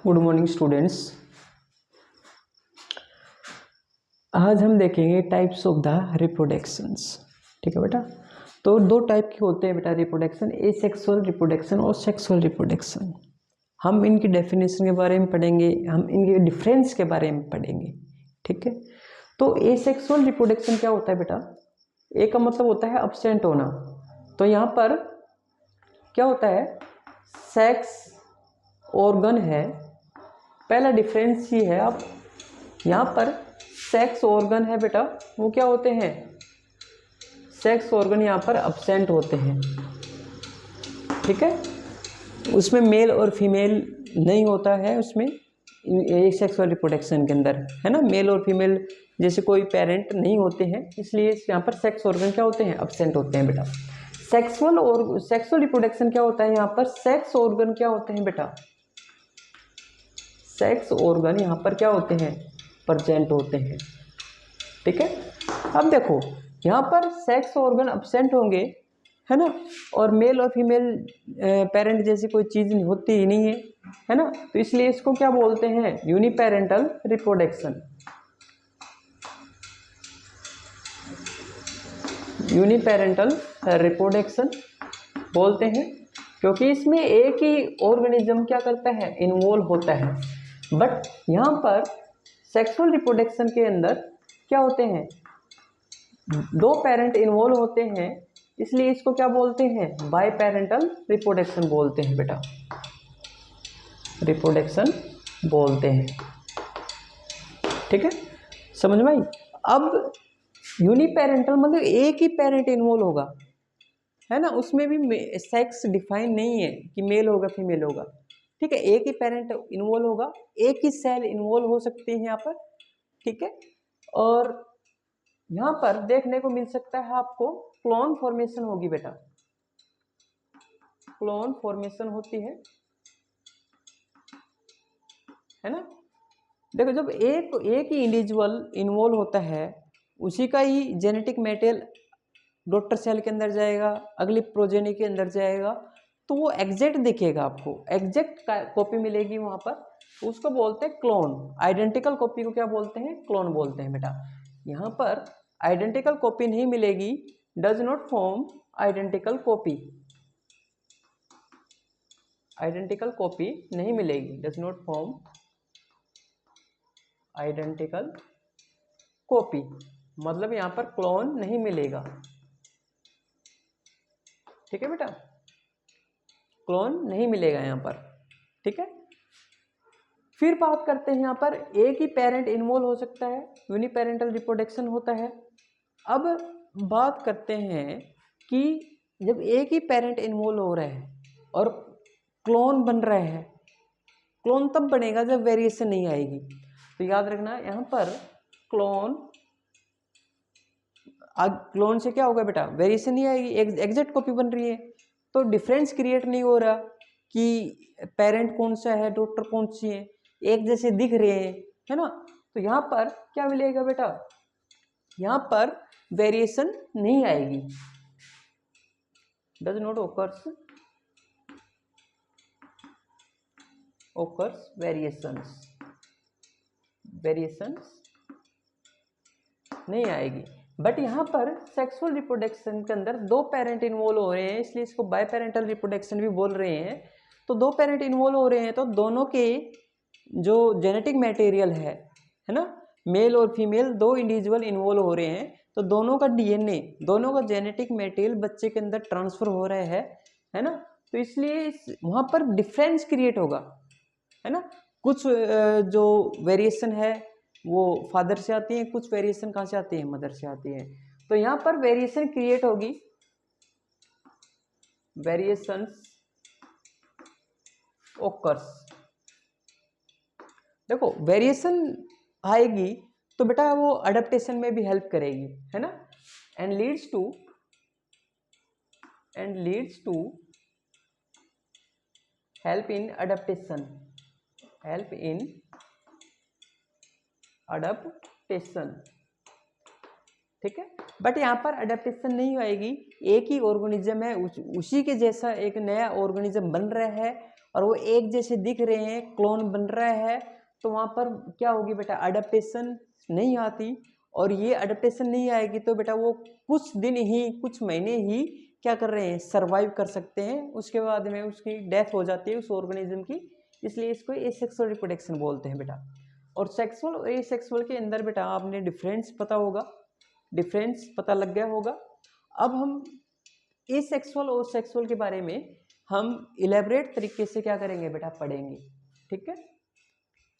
Good morning students. आज हम देखेंगे टाइप्स ऑफ द रिप्रोडक्शंस। ठीक है बेटा। तो दो टाइप के होते हैं बेटा रिप्रोडक्शन, एसेक्सुअल रिप्रोडक्शन और सेक्सुअल रिप्रोडक्शन। हम इनकी डेफिनेशन के बारे में पढ़ेंगे, हम इनके डिफरेंस के बारे में पढ़ेंगे। ठीक है। तो एसेक्सुअल रिप्रोडक्शन क्या होता है बेटा? ए का मतलब होता है अब्सेंट होना। तो यहाँ पर क्या होता है, सेक्स ऑर्गन है, पहला डिफरेंस ही है। अब यहाँ पर सेक्स ऑर्गन है बेटा, वो क्या होते हैं, सेक्स ऑर्गन यहाँ पर अब्सेंट होते हैं। ठीक है। उसमें मेल और फीमेल नहीं होता है, उसमें सेक्सुअल रिप्रोडक्शन के अंदर है ना, मेल और फीमेल जैसे कोई पेरेंट नहीं होते हैं, इसलिए यहाँ पर सेक्स ऑर्गन क्या होते हैं, अब्सेंट होते हैं बेटा। सेक्सुअल रिप्रोडक्शन क्या होता है, यहाँ पर सेक्स ऑर्गन क्या होते हैं बेटा, सेक्स ऑर्गन यहाँ पर क्या होते हैं, प्रेजेंट होते हैं। ठीक है। अब देखो यहाँ पर सेक्स ऑर्गन अब्सेंट होंगे, है ना, और मेल और फीमेल पेरेंट जैसी कोई चीज़ होती ही नहीं है ना, तो इसलिए इसको क्या बोलते हैं, यूनिपेरेंटल रिप्रोडक्शन। यूनिपेरेंटल रिप्रोडक्शन बोलते हैं, क्योंकि इसमें एक ही ऑर्गेनिज्म क्या करता है, इन्वॉल्व होता है। बट यहाँ पर सेक्सुअल रिप्रोडक्शन के अंदर क्या होते हैं, दो पेरेंट इन्वॉल्व होते हैं, इसलिए इसको क्या बोलते हैं, बाई पेरेंटल रिप्रोडक्शन बोलते हैं बेटा, रिप्रोडक्शन बोलते हैं। ठीक है, समझ में आई। अब यूनिपेरेंटल मतलब एक ही पेरेंट इन्वॉल्व होगा, है ना, उसमें भी सेक्स डिफाइन नहीं है कि मेल होगा फीमेल होगा। ठीक है, एक ही पेरेंट इन्वॉल्व होगा, एक ही सेल इन्वॉल्व हो सकते हैं यहाँ पर। ठीक है। और यहाँ पर देखने को मिल सकता है आपको क्लोन फॉर्मेशन होगी बेटा, क्लोन फॉर्मेशन होती है ना। देखो जब एक ही इंडिविजुअल इन्वॉल्व होता है, उसी का ही जेनेटिक मटेरियल डॉटर सेल के अंदर जाएगा, अगली प्रोजेनी के अंदर जाएगा, तो वो एग्जैक्ट दिखेगा, आपको एग्जैक्ट कॉपी मिलेगी वहां पर, तो उसको बोलते हैं क्लोन। आइडेंटिकल कॉपी को क्या बोलते हैं, क्लोन बोलते हैं बेटा। यहाँ पर आइडेंटिकल कॉपी नहीं मिलेगी, does not form identical copy, identical copy नहीं मिलेगी, does not form identical copy, मतलब यहाँ पर क्लोन नहीं मिलेगा। ठीक है बेटा, क्लोन नहीं मिलेगा यहाँ पर। ठीक है। फिर बात करते हैं, यहाँ पर एक ही पेरेंट इन्वॉल्व हो सकता है, यूनिपेरेंटल रिप्रोडक्शन होता है। अब बात करते हैं कि जब एक ही पेरेंट इन्वॉल्व हो रहा है और क्लोन बन रहा है, क्लोन तब बनेगा जब वेरिएशन नहीं आएगी। तो याद रखना यहाँ पर क्लोन से क्या होगा बेटा, वेरिएशन नहीं आएगी, एग्जैक्ट कॉपी बन रही है, तो डिफरेंस क्रिएट नहीं हो रहा कि पेरेंट कौन सा है, डॉटर कौन सी है, एक जैसे दिख रहे हैं, है ना। तो यहाँ पर क्या मिलेगा बेटा, यहाँ पर वेरिएशन नहीं आएगी, डज नॉट ओकर्स वेरिएशंस नहीं आएगी। बट यहाँ पर सेक्सुअल रिप्रोडक्शन के अंदर दो पेरेंट इन्वॉल्व हो रहे हैं, इसलिए इसको बाय पेरेंटल रिप्रोडक्शन भी बोल रहे हैं। तो दो पेरेंट इन्वॉल्व हो रहे हैं, तो दोनों के जो जेनेटिक मटेरियल है ना, मेल और फीमेल दो इंडिविजुअल इन्वॉल्व हो रहे हैं, तो दोनों का डीएनए, दोनों का जेनेटिक मटेरियल बच्चे के अंदर ट्रांसफर हो रहा है ना, तो इसलिए वहाँ पर डिफरेंस क्रिएट होगा, है ना। कुछ जो वेरिएशन है वो फादर से आती है, कुछ वेरिएशन कहाँ से आती है, मदर से आती है। तो यहाँ पर वेरिएशन क्रिएट होगी, वेरिएशंस ओकर्स। देखो वेरिएशन आएगी तो बेटा वो अडेप्टेशन में भी हेल्प करेगी, है ना, and leads to help in adaptation ठीक है। बट यहाँ पर अडेप्टेशन नहीं आएगी, एक ही ऑर्गेनिज्म है, उसी के जैसा एक नया ऑर्गेनिज्म बन रहा है और वो एक जैसे दिख रहे हैं, क्लोन बन रहा है, तो वहाँ पर क्या होगी बेटा, अडेप्टेशन नहीं आती। और ये अडेप्टेशन नहीं आएगी तो बेटा वो कुछ दिन ही, कुछ महीने ही क्या कर रहे हैं, सर्वाइव कर सकते हैं, उसके बाद में उसकी डेथ हो जाती है उस ऑर्गेनिज्म की, इसलिए इसको एसेक्सुअल रिप्रोडक्शन बोलते हैं बेटा। और सेक्सुअल और एसेक्सुअल के अंदर बेटा आपने डिफरेंस पता होगा, डिफरेंस पता लग गया होगा। अब हम एसेक्सुअल और सेक्सुअल के बारे में हम इलेबरेट तरीके से क्या करेंगे बेटा, पढ़ेंगे। ठीक है,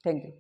थैंक यू।